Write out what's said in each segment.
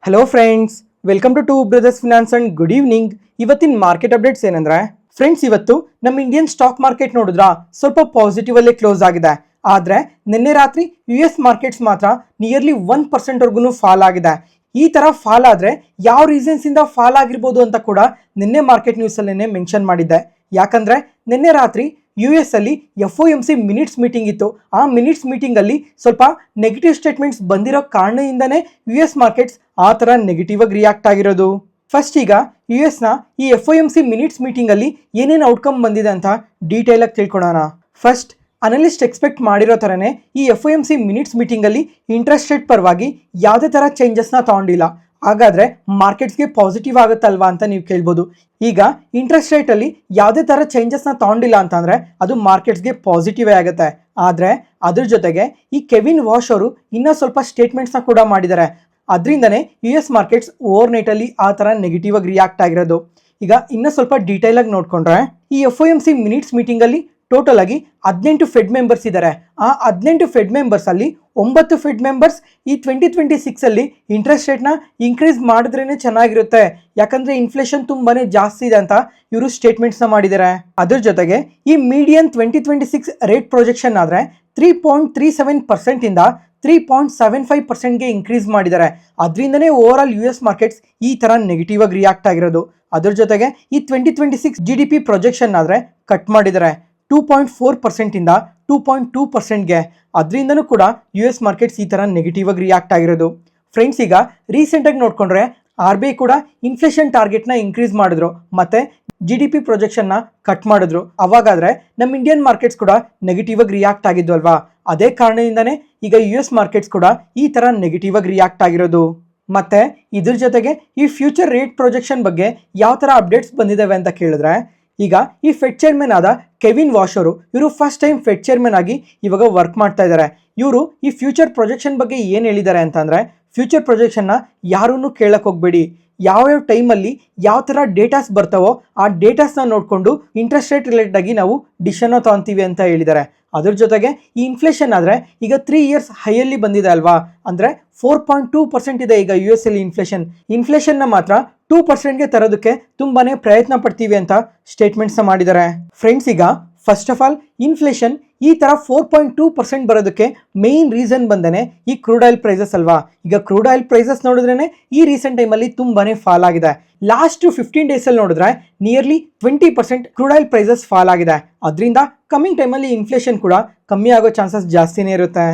Hello friends, welcome to brothers finance and good evening. ಇವತ್ತಿನ market updates ಏನಂದ್ರೆ friends, ಇವತ್ತು ನಮ್ಮ ಇಂಡಿಯನ್ ಸ್ಟಾಕ್ ಮಾರ್ಕೆಟ್ ನೋಡಿದ್ರ ಸ್ವಲ್ಪ ಪಾಸಿಟಿವ್ ಅಲ್ಲೇ ಕ್ಲೋಸ್ ಆಗಿದೆ. ಆದ್ರೆ ನಿನ್ನೆ ರಾತ್ರಿ US ಮಾರ್ಕೆಟ್ಸ್ ಮಾತ್ರ ನಿಯರ್ಲಿ 1% ವರ್ಗು ಫಾಲ್ ಆಗಿದೆ. ಈ ತರ ಫಾಲ್ ಆದ್ರೆ ಯಾವ ರೀಸನ್ಸ್ ಇಂದ ಫಾಲ್ ಆಗಿರ್ಬೋದು ಅಂತ ಕೂಡ ನಿನ್ನೆ ಮಾರ್ಕೆಟ್ ನ್ಯೂಸ್ ಅಲ್ಲೇನೆ ಮೆನ್ಷನ್ ಮಾಡಿದ್ದೆ. ಯಾಕಂದ್ರೆ ನಿನ್ನೆ ರಾತ್ರಿ US ಅಲ್ಲಿ FOMC ಮಿನಿಟ್ಸ್ ಮೀಟಿಂಗ್ ಇತ್ತು. ಆ ಮಿನಿಟ್ಸ್ ಮೀಟಿಂಗ್ ಅಲ್ಲಿ ಸ್ವಲ್ಪ ನೆಗೆಟಿವ್ ಸ್ಟೇಟ್ಮೆಂಟ್ಸ್ ಬಂದಿರೋ ಕಾರಣದಿಂದನೇ US ಮಾರ್ಕೆಟ್ಸ್ ಆ ತರ ನೆಗೆಟಿವ್ ಆಗಿ ರಿಯಾಕ್ಟ್ ಆಗಿರೋದು. ಫಸ್ಟ್ ಈಗ US ನ ಈ FOMC ಮಿನಿಟ್ಸ್ ಮೀಟಿಂಗ್ ಅಲ್ಲಿ ಏನೇನು ಔಟ್ಕಮ್ ಬಂದಿದೆ ಅಂತ ಡೀಟೇಲ್ ಆಗಿ ತಿಳ್ಕೊಳ್ಳೋಣ. ಫಸ್ಟ್, ಅನಲಿಸ್ಟ್ ಎಕ್ಸ್ಪೆಕ್ಟ್ ಮಾಡಿರೋ ತರನೇ ಈ FOMC ಮಿನಿಟ್ಸ್ ಮೀಟಿಂಗ್ ಅಲ್ಲಿ ಇಂಟ್ರೆಸ್ಟ್ ರೇಟ್ ಪರವಾಗಿ ಯಾವುದೇ ತರ ಚೇಂಜಸ್ ನ ತಗೊಂಡಿಲ್ಲ. ಹಾಗಾದ್ರೆ ಮಾರ್ಕೆಟ್ಸ್ಗೆ ಪಾಸಿಟಿವ್ ಆಗುತ್ತಲ್ವಾ ಅಂತ ನೀವು ಕೇಳ್ಬೋದು. ಈಗ ಇಂಟ್ರೆಸ್ಟ್ ರೇಟ್ ಅಲ್ಲಿ ಯಾವುದೇ ತರ ಚೇಂಜಸ್ ನ ತಗೊಂಡಿಲ್ಲ ಅಂತಂದ್ರೆ ಅದು ಮಾರ್ಕೆಟ್ಸ್ಗೆ ಪಾಸಿಟಿವ್ ಆಗುತ್ತೆ. ಆದ್ರೆ ಅದ್ರ ಜೊತೆಗೆ ಈ ಕೆವಿನ್ ವಾಶ್ ಅವರು ಇನ್ನೂ ಸ್ವಲ್ಪ ಸ್ಟೇಟ್ಮೆಂಟ್ಸ್ ನ ಕೂಡ ಮಾಡಿದ್ದಾರೆ. ಅದರಿಂದನೇ US ಮಾರ್ಕೆಟ್ಸ್ ಓವರ್ ನೈಟ್ ಅಲ್ಲಿ ಆ ತರ ನೆಗೆಟಿವ್ ಆಗಿ ರಿಯಾಕ್ಟ್ ಆಗಿರೋದು. ಈಗ ಇನ್ನೂ ಸ್ವಲ್ಪ ಡೀಟೇಲ್ ಆಗಿ ನೋಡ್ಕೊಂಡ್ರೆ ಈ FOMC ಮಿನಿಟ್ಸ್ ಮೀಟಿಂಗ್ ಅಲ್ಲಿ ಟೋಟಲ್ ಆಗಿ 18 ಫೆಡ್ ಮೆಂಬರ್ಸ್ ಇದ್ದಾರೆ. ಆ 18 ಫೆಡ್ ಮೆಂಬರ್ಸ್ ಅಲ್ಲಿ 9 ಫೆಡ್ ಮೆಂಬರ್ಸ್ ಈ 2026 ಅಲ್ಲಿ ಇಂಟ್ರೆಸ್ಟ್ ರೇಟ್ನ ಇನ್ಕ್ರೀಸ್ ಮಾಡಿದ್ರೇನೆ ಚೆನ್ನಾಗಿರುತ್ತೆ, ಯಾಕಂದ್ರೆ ಇನ್ಫ್ಲೇಷನ್ ತುಂಬಾನೇ ಜಾಸ್ತಿ ಇದೆ ಅಂತ ಇವರು ಸ್ಟೇಟ್ಮೆಂಟ್ಸ್ನ ಮಾಡಿದ್ದಾರೆ. ಅದ್ರ ಜೊತೆಗೆ ಈ ಮೀಡಿಯನ್ 2026 ರೇಟ್ ಪ್ರೊಜೆಕ್ಷನ್ ಆದ್ರೆ 3.37% ಇಂದ 3.75%ಗೆ ಇನ್ಕ್ರೀಸ್ ಮಾಡಿದ್ದಾರೆ. ಅದರಿಂದನೇ ಓವರ್ ಆಲ್ US ಮಾರ್ಕೆಟ್ಸ್ ಈ ತರ ನೆಗೆಟಿವ್ ಆಗಿ ರಿಯಾಕ್ಟ್ ಆಗಿರೋದು. ಅದ್ರ ಜೊತೆಗೆ ಈ 2026 GDP ಪ್ರೊಜೆಕ್ಷನ್ ಆದ್ರೆ ಕಟ್ ಮಾಡಿದ್ದಾರೆ 2.4% ಇಂದ 2.2%ಗೆ. ಅದರಿಂದನೂ ಕೂಡ US ಮಾರ್ಕೆಟ್ಸ್ ಈ ತರ ನೆಗೆಟಿವ್ ಆಗಿ ರಿಯಾಕ್ಟ್ ಆಗಿರೋದು. ಫ್ರೆಂಡ್ಸ್, ಈಗ ರೀಸೆಂಟ್ ಆಗಿ ನೋಡ್ಕೊಂಡ್ರೆ RBI ಕೂಡ ಇನ್ಫ್ಲೇಷನ್ ಟಾರ್ಗೆಟ್ನ ಇನ್ಕ್ರೀಸ್ ಮಾಡಿದ್ರು, ಮತ್ತೆ GDP ಪ್ರೊಜೆಕ್ಷನ್ನ ಕಟ್ ಮಾಡಿದ್ರು. ಅವಾಗಾದ್ರೆ ನಮ್ಮ ಇಂಡಿಯನ್ ಮಾರ್ಕೆಟ್ಸ್ ಕೂಡ ನೆಗೆಟಿವ್ ಆಗಿ ರಿಯಾಕ್ಟ್ ಆಗಿದ್ವು ಅಲ್ವಾ. ಅದೇ ಕಾರಣದಿಂದನೇ ಈಗ US ಮಾರ್ಕೆಟ್ಸ್ ಕೂಡ ಈ ತರ ನೆಗೆಟಿವ್ ಆಗಿ ರಿಯಾಕ್ಟ್ ಆಗಿರೋದು. ಮತ್ತೆ ಇದ್ರ ಜೊತೆಗೆ ಈ ಫ್ಯೂಚರ್ ರೇಟ್ ಪ್ರೊಜೆಕ್ಷನ್ ಬಗ್ಗೆ ಯಾವ ತರ ಅಪ್ಡೇಟ್ಸ್ ಬಂದಿದ್ದಾವೆ ಅಂತ ಕೇಳಿದ್ರೆ, ಈಗ ಈ ಫೆಡ್ ಚೇರ್ಮನ್ ಆದ ಕೆವಿನ್ ವಾಶ್ ಅವರು ಇವರು ಫಸ್ಟ್ ಟೈಮ್ ಫೆಡ್ ಚೇರ್ಮನ್ ಆಗಿ ಇವಾಗ ವರ್ಕ್ ಮಾಡ್ತಾ ಇದ್ದಾರೆ. ಇವರು ಈ ಫ್ಯೂಚರ್ ಪ್ರೊಜೆಕ್ಷನ್ ಬಗ್ಗೆ ಏನು ಹೇಳಿದ್ದಾರೆ ಅಂತಂದ್ರೆ, ಫ್ಯೂಚರ್ ಪ್ರೊಜೆಕ್ಷನ್ನ ಯಾರನ್ನು ಕೇಳಕ್ ಹೋಗ್ಬೇಡಿ, ಯಾವ್ಯಾವ ಟೈಮಲ್ಲಿ ಯಾವ ಥರ ಡೇಟಾಸ್ ಬರ್ತಾವೋ ಆ ಡೇಟಾಸ್ನ ನೋಡಿಕೊಂಡು ಇಂಟ್ರೆಸ್ಟ್ ರೇಟ್ ರಿಲೇಟೆಡ್ ಆಗಿ ನಾವು ಡಿಸಿಷನ್ನ ತಗೊಂತೀವಿ ಅಂತ ಹೇಳಿದ್ದಾರೆ. ಅದ್ರ ಜೊತೆಗೆ ಈ ಇನ್ಫ್ಲೇಷನ್ ಆದರೆ ಈಗ 3 ಇಯರ್ಸ್ ಹೈಯಲ್ಲಿ ಬಂದಿದೆ ಅಲ್ವಾ, ಅಂದರೆ 4.2% ಇದೆ ಈಗ US ಅಲ್ಲಿ ಇನ್ಫ್ಲೇಷನ್ನ ಮಾತ್ರ 2%ಗೆ ತರೋದಕ್ಕೆ ತುಂಬಾನೇ ಪ್ರಯತ್ನ ಪಡ್ತೀವಿ ಅಂತ ಸ್ಟೇಟ್ಮೆಂಟ್ಸ್ನ ಮಾಡಿದ್ದಾರೆ. ಫ್ರೆಂಡ್ಸ್, ಈಗ ಫಸ್ಟ್ ಆಫ್ ಆಲ್ ಇನ್ಫ್ಲೇಷನ್ ಈ ತರ 4.2% ಬರೋದಕ್ಕೆ ಮೇನ್ ರೀಸನ್ ಬಂದೇನೆ ಈ ಕ್ರೂಡ್ ಆಯಿಲ್ ಪ್ರೈಸಸ್ ಅಲ್ವಾ. ಈಗ ಕ್ರೂಡ್ ಆಯಿಲ್ ಪ್ರೈಸಸ್ ನೋಡಿದ್ರೇನೆ ಈ ರೀಸೆಂಟ್ ಟೈಮಲ್ಲಿ ತುಂಬಾನೇ ಫಾಲ್ ಆಗಿದೆ. ಲಾಸ್ಟ್ 15 ಡೇಸ್ ಅಲ್ಲಿ ನೋಡಿದ್ರೆ nearly 20% crude oil prices fall ಆಗಿದೆ. ಅದರಿಂದ ಕಮಿಂಗ್ ಟೈಮಲ್ಲಿ ಇನ್ಫ್ಲೇಷನ್ ಕೂಡ ಕಮ್ಮಿ ಆಗೋ ಚಾನ್ಸಸ್ ಜಾಸ್ತಿನೇ ಇರುತ್ತೆ.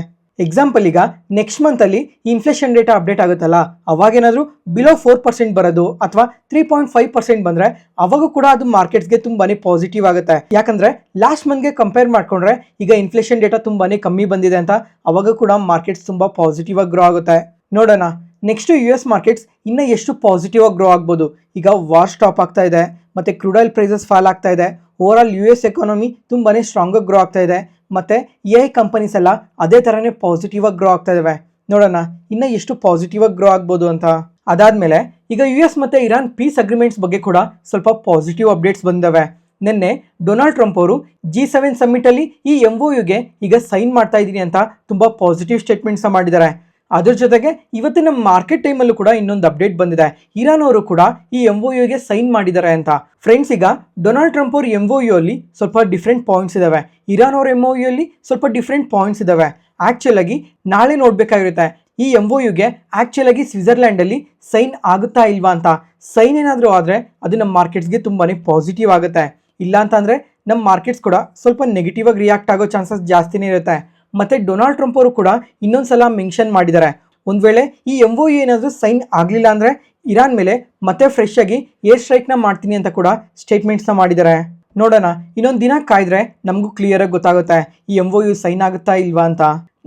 ಎಕ್ಸಾಂಪಲ್, ಈಗ ನೆಕ್ಸ್ಟ್ ಮಂತ್ ಅಲ್ಲಿ ಇನ್ಫ್ಲೇಷನ್ ಡೇಟಾ ಅಪ್ಡೇಟ್ ಆಗುತ್ತಲ್ಲ, ಅವಾಗೇನಾದ್ರೂ ಬಿಲೋ 4% ಬರೋದು ಅಥವಾ 3.5% ಬಂದ್ರೆ ಅವಾಗೂ ಕೂಡ ಅದು ಮಾರ್ಕೆಟ್ಸ್ಗೆ ತುಂಬಾನೇ ಪಾಸಿಟಿವ್ ಆಗುತ್ತೆ. ಯಾಕಂದ್ರೆ ಲಾಸ್ಟ್ ಮಂತ್ಗೆ ಕಂಪೇರ್ ಮಾಡ್ಕೊಂಡ್ರೆ ಈಗ ಇನ್ಫ್ಲೇಷನ್ ಡೇಟಾ ತುಂಬಾನೇ ಕಮ್ಮಿ ಬಂದಿದೆ ಅಂತ ಅವಾಗ ಕೂಡ ಮಾರ್ಕೆಟ್ಸ್ ತುಂಬಾ ಪಾಸಿಟಿವ್ ಆಗಿ ಗ್ರೋ ಆಗುತ್ತೆ. ನೋಡೋಣ ನೆಕ್ಸ್ಟ್ US ಮಾರ್ಕೆಟ್ಸ್ ಇನ್ನ ಎಷ್ಟು ಪಾಸಿಟಿವ್ ಆಗಿ ಗ್ರೋ ಆಗ್ಬೋದು. ಈಗ ವಾರ್ ಸ್ಟಾಪ್ ಆಗ್ತಾ ಇದೆ, ಮತ್ತೆ ಕ್ರೂಡ್ ಆಯಿಲ್ ಪ್ರೈಸಸ್ ಫಾಲ್ ಆಗ್ತಾ ಇದೆ, ಓವರ್ ಆಲ್ US ಎಕಾನಮಿ ತುಂಬಾನೇ ಸ್ಟ್ರಾಂಗ್ ಆಗಿ ಗ್ರೋ ಆಗ್ತಾ ಇದೆ, ಮತ್ತೆ AI ಕಂಪನೀಸ್ ಎಲ್ಲ ಅದೇ ತರನೇ ಪಾಸಿಟಿವ್ ಆಗಿ ಗ್ರೋ ಆಗ್ತಾ ಇದಾವೆ. ನೋಡೋಣ ಇನ್ನ ಎಷ್ಟು ಪಾಸಿಟಿವ್ ಆಗಿ ಗ್ರೋ ಆಗ್ಬೋದು ಅಂತ. ಅದಾದ್ಮೇಲೆ ಈಗ US ಮತ್ತೆ ಇರಾನ್ ಪೀಸ್ ಅಗ್ರಿಮೆಂಟ್ಸ್ ಬಗ್ಗೆ ಕೂಡ ಸ್ವಲ್ಪ ಪಾಸಿಟಿವ್ ಅಪ್ಡೇಟ್ಸ್ ಬಂದಿವೆ. ನಿನ್ನೆ ಡೊನಾಲ್ಡ್ ಟ್ರಂಪ್ ಅವರು G7 ಸಮ್ಮಿಟ್ ಅಲ್ಲಿ ಈ MOUಗೆ ಈಗ ಸೈನ್ ಮಾಡ್ತಾ ಇದೀನಿ ಅಂತ ತುಂಬಾ ಪಾಸಿಟಿವ್ ಸ್ಟೇಟ್ಮೆಂಟ್ಸ್ ಮಾಡಿದ್ದಾರೆ. ಅದ್ರ ಜೊತೆಗೆ ಇವತ್ತಿನ ಮಾರ್ಕೆಟ್ ಟೈಮಲ್ಲೂ ಕೂಡ ಇನ್ನೊಂದು ಅಪ್ಡೇಟ್ ಬಂದಿದೆ, ಇರಾನ್ ಅವರು ಕೂಡ ಈ MOUಗೆ ಸೈನ್ ಮಾಡಿದ್ದಾರೆ ಅಂತ. ಫ್ರೆಂಡ್ಸ್, ಈಗ ಡೊನಾಲ್ಡ್ ಟ್ರಂಪ್ ಅವ್ರ MOU ಅಲ್ಲಿ ಸ್ವಲ್ಪ ಡಿಫ್ರೆಂಟ್ ಪಾಯಿಂಟ್ಸ್ ಇದಾವೆ, ಇರಾನ್ ಅವ್ರ MOU ಅಲ್ಲಿ ಸ್ವಲ್ಪ ಡಿಫ್ರೆಂಟ್ ಪಾಯಿಂಟ್ಸ್ ಇದಾವೆ. ಆಕ್ಚುಲ್ ಆಗಿ ನಾಳೆ ನೋಡ್ಬೇಕಾಗಿರುತ್ತೆ ಈ MOUಗೆ ಆಕ್ಚುಲ್ ಆಗಿ ಸ್ವಿಟ್ಜರ್ಲ್ಯಾಂಡ್ ಅಲ್ಲಿ ಸೈನ್ ಆಗುತ್ತಾ ಇಲ್ವಾ ಅಂತ. ಸೈನ್ ಏನಾದರೂ ಆದ್ರೆ ಅದು ನಮ್ಮ ಮಾರ್ಕೆಟ್ಸ್ಗೆ ತುಂಬಾನೇ ಪಾಸಿಟಿವ್ ಆಗುತ್ತೆ, ಇಲ್ಲ ಅಂತಂದ್ರೆ ನಮ್ಮ ಮಾರ್ಕೆಟ್ಸ್ ಕೂಡ ಸ್ವಲ್ಪ ನೆಗೆಟಿವ್ ಆಗಿ ರಿಯಾಕ್ಟ್ ಆಗೋ ಚಾನ್ಸಸ್ ಜಾಸ್ತಿನೇ ಇರುತ್ತೆ. ಮತ್ತೆ ಡೊನಾಲ್ಡ್ ಟ್ರಂಪ್ ಅವರು ಕೂಡ ಇನ್ನೊಂದ್ಸಲ ಮೆನ್ಷನ್ ಮಾಡಿದ್ದಾರೆ, ಒಂದ್ ವೇಳೆ ಈ MOU ಏನಾದರೂ ಸೈನ್ ಆಗಲಿಲ್ಲ ಅಂದ್ರೆ ಇರಾನ್ ಮೇಲೆ ಮತ್ತೆ ಫ್ರೆಶ್ ಆಗಿ ಏರ್ ಸ್ಟ್ರೈಕ್ನ ಮಾಡ್ತೀನಿ ಅಂತ ಕೂಡ ಸ್ಟೇಟ್ಮೆಂಟ್ಸ್ನ ಮಾಡಿದ್ದಾರೆ. ನೋಡೋಣ ಇನ್ನೊಂದು ದಿನ ಕಾಯ್ದ್ರೆ ನಮಗೂ ಕ್ಲಿಯರ್ ಆಗಿ ಗೊತ್ತಾಗುತ್ತೆ ಈ MOU ಸೈನ್ ಆಗುತ್ತಾ ಇಲ್ವಾ ಅಂತ.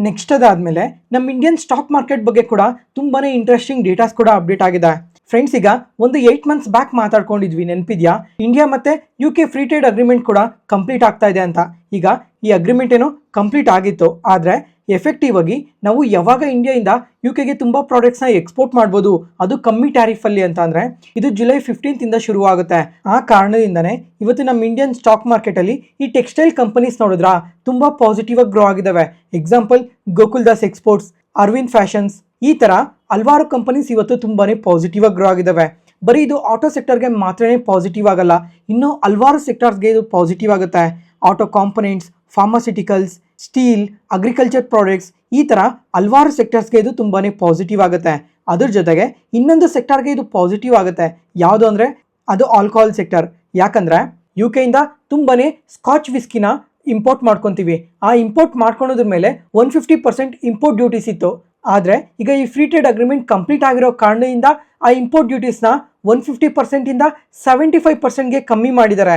ನೆಕ್ಸ್ಟ್ ಅದಾದ್ಮೇಲೆ ನಮ್ಮ ಇಂಡಿಯನ್ ಸ್ಟಾಕ್ ಮಾರ್ಕೆಟ್ ಬಗ್ಗೆ ಕೂಡ ತುಂಬಾನೇ ಇಂಟ್ರೆಸ್ಟಿಂಗ್ ಡೇಟಾಸ್ ಕೂಡ ಅಪ್ಡೇಟ್ ಆಗಿದೆ. ಫ್ರೆಂಡ್ಸ್, ಈಗ ಒಂದು 8 ಮಂತ್ಸ್ ಬ್ಯಾಕ್ ಮಾತಾಡ್ಕೊಂಡಿದ್ವಿ, ನೆನಪಿದ್ಯಾ? ಇಂಡಿಯಾ ಮತ್ತೆ UK ಫ್ರೀ ಟ್ರೇಡ್ ಅಗ್ರಿಮೆಂಟ್ ಕೂಡ ಕಂಪ್ಲೀಟ್ ಆಗ್ತಾ ಇದೆ ಅಂತ. ಈಗ ಈ ಅಗ್ರಿಮೆಂಟ್ ಏನೋ ಕಂಪ್ಲೀಟ್ ಆಗಿತ್ತು, ಆದರೆ ಎಫೆಕ್ಟಿವ್ ಆಗಿ ನಾವು ಯಾವಾಗ ಇಂಡಿಯಾದಿಂದ UKಗೆ ತುಂಬ ಪ್ರಾಡಕ್ಟ್ಸ್ನ ಎಕ್ಸ್ಪೋರ್ಟ್ ಮಾಡ್ಬೋದು, ಅದು ಕಮ್ಮಿ ಟ್ಯಾರಿಫಲ್ಲಿ ಅಂತ ಅಂದರೆ ಇದು ಜುಲೈ 15th ಇಂದ ಶುರು ಆಗುತ್ತೆ. ಆ ಕಾರಣದಿಂದನೇ ಇವತ್ತು ನಮ್ಮ ಇಂಡಿಯನ್ ಸ್ಟಾಕ್ ಮಾರ್ಕೆಟಲ್ಲಿ ಈ ಟೆಕ್ಸ್ಟೈಲ್ ಕಂಪನೀಸ್ ನೋಡಿದ್ರಾ ತುಂಬ ಪಾಸಿಟಿವ್ ಆಗಿ ಗ್ರೋ ಆಗಿದ್ದಾವೆ. Example Gokul Das exports, Arvind fashions, ಈ ತರ ಹಲವಾರು ಕಂಪನೀಸ್ ಇವತ್ತು ತುಂಬಾನೇ ಪಾಸಿಟಿವ್ ಆಗಿ ಗ್ರೋ ಆಗಿದ್ದಾವೆ. ಬರೀ ಇದು ಆಟೋ ಸೆಕ್ಟರ್ಗೆ ಮಾತ್ರನೇ ಪಾಸಿಟಿವ್ ಆಗಲ್ಲ, ಇನ್ನು ಹಲವಾರು ಸೆಕ್ಟರ್ಸ್ಗೆ ಇದು ಪಾಸಿಟಿವ್ ಆಗುತ್ತೆ. Auto components, pharmaceuticals, steel, agriculture products, ಈ ತರ ಹಲವಾರು ಸೆಕ್ಟರ್ಸ್ಗೆ ಇದು ತುಂಬಾನೇ ಪಾಸಿಟಿವ್ ಆಗುತ್ತೆ. ಅದ್ರ ಜೊತೆಗೆ ಇನ್ನೊಂದು ಸೆಕ್ಟರ್ಗೆ ಇದು ಪಾಸಿಟಿವ್ ಆಗುತ್ತೆ. ಯಾವುದು ಅಂದರೆ ಅದು ಆಲ್ಕೋಹಾಲ್ ಸೆಕ್ಟರ್. ಯಾಕಂದ್ರೆ UK ಇಂದ ತುಂಬಾನೇ ಸ್ಕಾಚ್ ವಿಸ್ಕಿನ ಇಂಪೋರ್ಟ್ ಮಾಡ್ಕೊತೀವಿ. ಆ ಇಂಪೋರ್ಟ್ ಮಾಡ್ಕೊಳೋದ್ರ ಮೇಲೆ 150% ಇಂಪೋರ್ಟ್ ಡ್ಯೂಟೀಸ್ ಇತ್ತು. ಆದರೆ ಈಗ ಈ ಫ್ರೀ ಟ್ರೇಡ್ ಅಗ್ರಿಮೆಂಟ್ ಕಂಪ್ಲೀಟ್ ಆಗಿರೋ ಕಾರಣದಿಂದ ಆ ಇಂಪೋರ್ಟ್ ಡ್ಯೂಟೀಸ್ನ 150%ಇಂದ 75%ಗೆ ಕಮ್ಮಿ ಮಾಡಿದ್ದಾರೆ.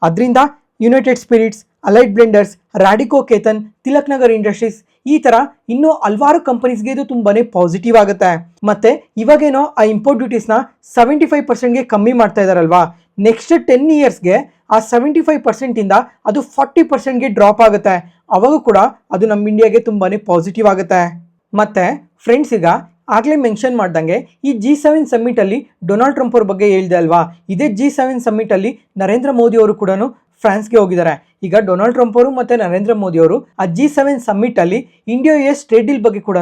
ಅದರಿಂದ United Spirits, Allied Blenders, Radico Khaitan, Tilak Nagar Industries, ಈ ತರ ಇನ್ನೂ ಹಲವಾರು ಕಂಪನೀಸ್ಗೆ ಇದು ತುಂಬಾನೇ ಪಾಸಿಟಿವ್ ಆಗುತ್ತೆ. ಮತ್ತೆ ಇವಾಗೇನೋ ಆ ಇಂಪೋರ್ಟ್ ಡ್ಯೂಟೀಸ್ನ 75%ಗೆ ಕಮ್ಮಿ ಮಾಡ್ತಾ ಇದಾರಲ್ವಾ, ನೆಕ್ಸ್ಟ್ 10 ಇಯರ್ಸ್ಗೆ ಆ 75%ಇಂದ ಅದು 40%ಗೆ ಡ್ರಾಪ್ ಆಗುತ್ತೆ. ಅವಾಗ ಕೂಡ ಅದು ನಮ್ಮ ಇಂಡಿಯಾಗೆ ತುಂಬಾನೇ ಪಾಸಿಟಿವ್ ಆಗುತ್ತೆ. ಮತ್ತೆ ಫ್ರೆಂಡ್ಸ್, ಈಗ ಆಗಲೇ ಮೆನ್ಷನ್ ಮಾಡ್ದಂಗೆ ಈ G7 ಸಮ್ಮಿಟಲ್ಲಿ ಡೊನಾಲ್ಡ್ ಟ್ರಂಪ್ ಅವ್ರ ಬಗ್ಗೆ ಹೇಳಿದೆ ಅಲ್ವಾ, ಇದೇ G7 ಸಮ್ಮಿಟಲ್ಲಿ ನರೇಂದ್ರ ಮೋದಿ ಅವರು ಕೂಡ ಫ್ರಾನ್ಸ್ಗೆ ಹೋಗಿದ್ದಾರೆ. ಈಗ ಡೊನಾಲ್ಡ್ ಟ್ರಂಪ್ ಅವರು ಮತ್ತು ನರೇಂದ್ರ ಮೋದಿ ಅವರು ಆ G7 ಸಮ್ಮಿಟಲ್ಲಿ ಇಂಡಿಯಾ US ಟ್ರೇಡ್ ಡೀಲ್ ಬಗ್ಗೆ ಕೂಡ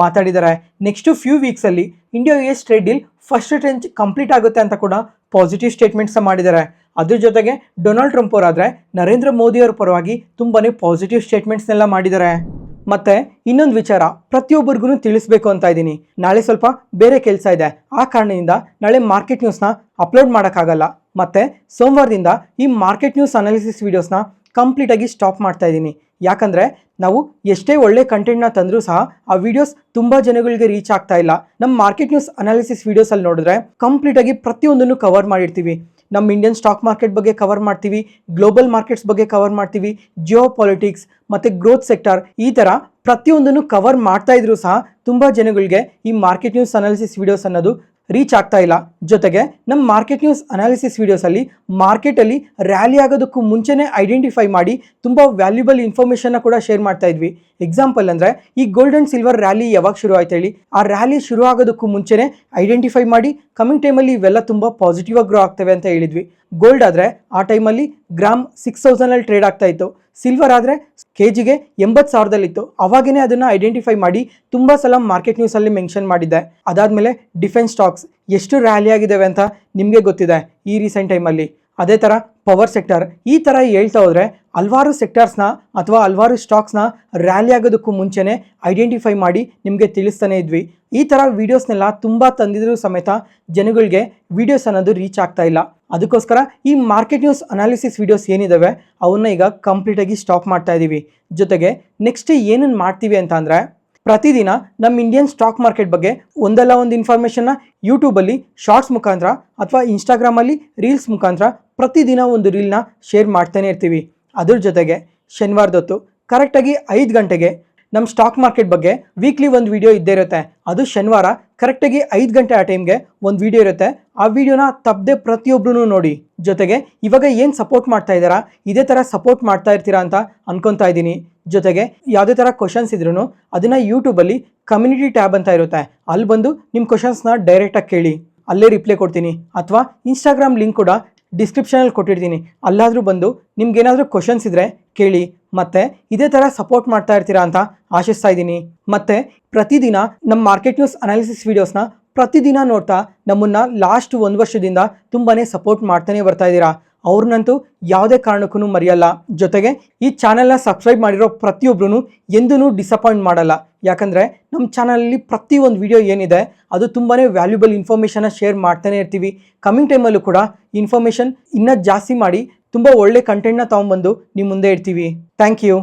ಮಾತಾಡಿದ್ದಾರೆ. ನೆಕ್ಸ್ಟ್ ಫ್ಯೂ ವೀಕ್ಸಲ್ಲಿ India US trade deal first tranche complete ಆಗುತ್ತೆ ಅಂತ ಕೂಡ ಪಾಸಿಟಿವ್ ಸ್ಟೇಟ್ಮೆಂಟ್ಸ್ ಮಾಡಿದ್ದಾರೆ. ಅದ್ರ ಜೊತೆಗೆ ಡೊನಾಲ್ಡ್ ಟ್ರಂಪ್ ಅವರಾದರೆ ನರೇಂದ್ರ ಮೋದಿ ಅವರ ಪರವಾಗಿ ತುಂಬಾನೇ ಪಾಸಿಟಿವ್ ಸ್ಟೇಟ್ಮೆಂಟ್ಸ್ನೆಲ್ಲ ಮಾಡಿದ್ದಾರೆ. ಮತ್ತೆ ಇನ್ನೊಂದು ವಿಚಾರ ಪ್ರತಿಯೊಬ್ಬರಿಗೂ ತಿಳಿಸ್ಬೇಕು ಅಂತ ಇದ್ದೀನಿ. ನಾಳೆ ಸ್ವಲ್ಪ ಬೇರೆ ಕೆಲಸ ಇದೆ, ಆ ಕಾರಣದಿಂದ ನಾಳೆ ಮಾರ್ಕೆಟ್ ನ್ಯೂಸ್ನ ಅಪ್ಲೋಡ್ ಮಾಡೋಕ್ಕಾಗಲ್ಲ. ಮತ್ತೆ ಸೋಮವಾರದಿಂದ ಈ ಮಾರ್ಕೆಟ್ ನ್ಯೂಸ್ ಅನಾಲಿಸಿಸ್ ವೀಡಿಯೋಸ್ನ ಕಂಪ್ಲೀಟಾಗಿ ಸ್ಟಾಪ್ ಮಾಡ್ತಾ ಇದ್ದೀನಿ. ಯಾಕಂದರೆ ನಾವು ಎಷ್ಟೇ ಒಳ್ಳೆ ಕಂಟೆಂಟ್ನ ತಂದರೂ ಸಹ ಆ ವಿಡಿಯೋಸ್ ತುಂಬ ಜನಗಳಿಗೆ ರೀಚ್ ಆಗ್ತಾ ಇಲ್ಲ. ನಮ್ಮ ಮಾರ್ಕೆಟ್ ನ್ಯೂಸ್ ಅನಾಲಿಸಿಸ್ ವೀಡಿಯೋಸಲ್ಲಿ ನೋಡಿದ್ರೆ ಕಂಪ್ಲೀಟಾಗಿ ಪ್ರತಿಯೊಂದನ್ನು ಕವರ್ ಮಾಡಿರ್ತೀವಿ. ನಮ್ಮ ಇಂಡಿಯನ್ ಸ್ಟಾಕ್ ಮಾರ್ಕೆಟ್ ಬಗ್ಗೆ ಕವರ್ ಮಾಡ್ತೀವಿ, ಗ್ಲೋಬಲ್ ಮಾರ್ಕೆಟ್ಸ್ ಬಗ್ಗೆ ಕವರ್ ಮಾಡ್ತೀವಿ, ಜಿಯೋ ಪಾಲಿಟಿಕ್ಸ್ ಮತ್ತು ಗ್ರೋತ್ ಸೆಕ್ಟರ್, ಈ ಥರ ಪ್ರತಿಯೊಂದನ್ನು ಕವರ್ ಮಾಡ್ತಾ ಇದ್ರು ಸಹ ತುಂಬ ಜನಗಳಿಗೆ ಈ ಮಾರ್ಕೆಟ್ ನ್ಯೂಸ್ ಅನಾಲಿಸಿಸ್ ವೀಡಿಯೋಸ್ ಅನ್ನೋದು ರೀಚ್ ಆಗ್ತಾ ಇಲ್ಲ. ಜೊತೆಗೆ ನಮ್ಮ ಮಾರ್ಕೆಟ್ ನ್ಯೂಸ್ ಅನಾಲಿಸಿಸ್ ವೀಡಿಯೋಸಲ್ಲಿ ಮಾರ್ಕೆಟಲ್ಲಿ ರ್ಯಾಲಿ ಆಗೋದಕ್ಕೂ ಮುಂಚೆನೇ ಐಡೆಂಟಿಫೈ ಮಾಡಿ ತುಂಬ ವ್ಯಾಲ್ಯೂಬಲ್ ಇನ್ಫಾರ್ಮೇಷನ್ನ ಕೂಡ ಶೇರ್ ಮಾಡ್ತಾ ಇದ್ವಿ. ಎಕ್ಸಾಂಪಲ್ ಅಂದರೆ ಈ ಗೋಲ್ಡ್ ಆ್ಯಂಡ್ ಸಿಲ್ವರ್ ರ್ಯಾಲಿ ಯಾವಾಗ ಶುರು ಆಯ್ತು ಹೇಳಿ, ಆ ರ್ಯಾಲಿ ಶುರು ಆಗೋದಕ್ಕೂ ಮುಂಚೆನೇ ಐಡೆಂಟಿಫೈ ಮಾಡಿ ಕಮಿಂಗ್ ಟೈಮಲ್ಲಿ ಇವೆಲ್ಲ ತುಂಬ ಪಾಸಿಟಿವ್ ಆಗಿ ಗ್ರೋ ಆಗ್ತವೆ ಅಂತ ಹೇಳಿದ್ವಿ. ಗೋಲ್ಡ್ ಆದರೆ ಆ ಟೈಮಲ್ಲಿ ಗ್ರಾಮ್ 6000 ಟ್ರೇಡ್ ಆಗ್ತಾ ಇತ್ತು, ಸಿಲ್ವರ್ ಆದರೆ ಕೆಜಿಗೆ 80,000 ಅವಾಗೇ ಅದನ್ನು ಐಡೆಂಟಿಫೈ ಮಾಡಿ ತುಂಬ ಸಲ ಮಾರ್ಕೆಟ್ ನ್ಯೂಸಲ್ಲಿ ಮೆನ್ಷನ್ ಮಾಡಿದ್ದೆ. ಅದಾದಮೇಲೆ ಡಿಫೆನ್ಸ್ ಸ್ಟಾಕ್ಸ್ ಎಷ್ಟು ರ್ಯಾಲಿ ಆಗಿದ್ದಾವೆ ಅಂತ ನಿಮಗೆ ಗೊತ್ತಿದೆ ಈ ರೀಸೆಂಟ್ ಟೈಮಲ್ಲಿ. ಅದೇ ಥರ ಪವರ್ ಸೆಕ್ಟರ್, ಈ ಥರ ಹೇಳ್ತಾ ಹೋದರೆ ಹಲವಾರು ಸೆಕ್ಟರ್ಸ್ನ ಅಥವಾ ಹಲವಾರು ಸ್ಟಾಕ್ಸ್ನ ರ್ಯಾಲಿ ಆಗೋದಕ್ಕೂ ಮುಂಚೆನೇ ಐಡೆಂಟಿಫೈ ಮಾಡಿ ನಿಮಗೆ ತಿಳಿಸ್ತಾನೆ ಇದ್ವಿ. ಈ ಥರ ವೀಡಿಯೋಸ್ನೆಲ್ಲ ತುಂಬ ತಂದಿದ್ರೂ ಸಮೇತ ಜನಗಳಿಗೆ ವೀಡಿಯೋಸ್ ಅನ್ನೋದು ರೀಚ್ ಆಗ್ತಾ ಇಲ್ಲ. ಅದಕ್ಕೋಸ್ಕರ ಈ ಮಾರ್ಕೆಟ್ ನ್ಯೂಸ್ ಅನಾಲಿಸಿಸ್ ವೀಡಿಯೋಸ್ ಏನಿದ್ದಾವೆ ಅವನ್ನ ಈಗ ಕಂಪ್ಲೀಟಾಗಿ ಸ್ಟಾಪ್ ಮಾಡ್ತಾ ಇದ್ದೀವಿ. ಜೊತೆಗೆ ನೆಕ್ಸ್ಟ್ ಏನನ್ನು ಮಾಡ್ತೀವಿ ಅಂತ ಅಂದರೆ, ಪ್ರತಿದಿನ ನಮ್ಮ ಇಂಡಿಯನ್ ಸ್ಟಾಕ್ ಮಾರ್ಕೆಟ್ ಬಗ್ಗೆ ಒಂದಲ್ಲ ಒಂದು ಇನ್ಫಾರ್ಮೇಷನ್ನ ಯೂಟ್ಯೂಬಲ್ಲಿ ಶಾರ್ಟ್ಸ್ ಮುಖಾಂತರ ಅಥವಾ ಇನ್ಸ್ಟಾಗ್ರಾಮಲ್ಲಿ ರೀಲ್ಸ್ ಮುಖಾಂತರ ಪ್ರತಿದಿನ ಒಂದು ರೀಲ್ನ ಶೇರ್ ಮಾಡ್ತಾನೆ ಇರ್ತೀವಿ. ಅದ್ರ ಜೊತೆಗೆ ಶನಿವಾರದೊತ್ತು ಕರೆಕ್ಟಾಗಿ 5 ಗಂಟೆಗೆ ನಮ್ಮ ಸ್ಟಾಕ್ ಮಾರ್ಕೆಟ್ ಬಗ್ಗೆ ವೀಕ್ಲಿ ಒಂದು ವಿಡಿಯೋ ಇದ್ದೇ ಇರುತ್ತೆ. ಅದು ಶನಿವಾರ ಕರೆಕ್ಟಾಗಿ 5 ಗಂಟೆ ಆ ಟೈಮ್ಗೆ ಒಂದು ವಿಡಿಯೋ ಇರುತ್ತೆ. ಆ ವಿಡಿಯೋನ ತಪ್ಪದೆ ಪ್ರತಿಯೊಬ್ಬರೂ ನೋಡಿ. ಜೊತೆಗೆ ಇವಾಗ ಏನು ಸಪೋರ್ಟ್ ಮಾಡ್ತಾ ಇದ್ದಾರಾ ಇದೇ ಥರ ಸಪೋರ್ಟ್ ಮಾಡ್ತಾ ಇರ್ತೀರಾ ಅಂತ ಅನ್ಕೊತಾ ಇದ್ದೀನಿ. ಜೊತೆಗೆ ಯಾವುದೇ ಥರ ಕ್ವಶನ್ಸ್ ಇದ್ರೂ ಅದನ್ನು ಯೂಟ್ಯೂಬಲ್ಲಿ ಕಮ್ಯುನಿಟಿ ಟ್ಯಾಬ್ ಅಂತ ಇರುತ್ತೆ, ಅಲ್ಲಿ ಬಂದು ನಿಮ್ಮ ಕ್ವಶನ್ಸ್ನ ಡೈರೆಕ್ಟಾಗಿ ಕೇಳಿ, ಅಲ್ಲೇ ರಿಪ್ಲೈ ಕೊಡ್ತೀನಿ. ಅಥವಾ ಇನ್ಸ್ಟಾಗ್ರಾಮ್ ಲಿಂಕ್ ಕೂಡ ಡಿಸ್ಕ್ರಿಪ್ಷನಲ್ಲಿ ಕೊಟ್ಟಿರ್ತೀನಿ, ಅಲ್ಲಾದರೂ ಬಂದು ನಿಮ್ಗೇನಾದರೂ ಕ್ವಶನ್ಸ್ ಇದ್ದರೆ ಕೇಳಿ. ಮತ್ತು ಇದೇ ಥರ ಸಪೋರ್ಟ್ ಮಾಡ್ತಾ ಇರ್ತೀರಾ ಅಂತ ಆಶಿಸ್ತಾ ಇದ್ದೀನಿ. ಮತ್ತು ಪ್ರತಿದಿನ ನಮ್ಮ ಮಾರ್ಕೆಟ್ ನ್ಯೂಸ್ ಅನಾಲಿಸಿಸ್ ವೀಡಿಯೋಸ್ನ ಪ್ರತಿದಿನ ನೋಡ್ತಾ ನಮ್ಮನ್ನು ಲಾಸ್ಟ್ 1 ವರ್ಷದಿಂದ ತುಂಬಾ ಸಪೋರ್ಟ್ ಮಾಡ್ತಾನೆ ಬರ್ತಾ ಇದ್ದೀರಾ. ಅವ್ರನ್ನಂತೂ ಯಾವುದೇ ಕಾರಣಕ್ಕೂ ಮರೆಯಲ್ಲ. ಜೊತೆಗೆ ಈ ಚಾನಲ್ನ ಸಬ್ಸ್ಕ್ರೈಬ್ ಮಾಡಿರೋ ಪ್ರತಿಯೊಬ್ಬರೂ ಎಂದೂ ಡಿಸಪಾಯಿಂಟ್ ಮಾಡಲ್ಲ. ಯಾಕಂದರೆ ನಮ್ಮ ಚಾನಲಲ್ಲಿ ಪ್ರತಿಯೊಂದು ವಿಡಿಯೋ ಏನಿದೆ ಅದು ತುಂಬಾ ವ್ಯಾಲ್ಯೂಬಲ್ ಇನ್ಫಾರ್ಮೇಷನ್ನ ಶೇರ್ ಮಾಡ್ತಾನೆ ಇರ್ತೀವಿ. ಕಮಿಂಗ್ ಟೈಮಲ್ಲೂ ಕೂಡ ಇನ್ಫಾರ್ಮೇಷನ್ ಇನ್ನೂ ಜಾಸ್ತಿ ಮಾಡಿ ತುಂಬ ಒಳ್ಳೆ ಕಂಟೆಂಟ್ನ ತೊಗೊಂಬಂದು ನಿಮ್ಮ ಮುಂದೆ ಇಡ್ತೀವಿ. Thank you.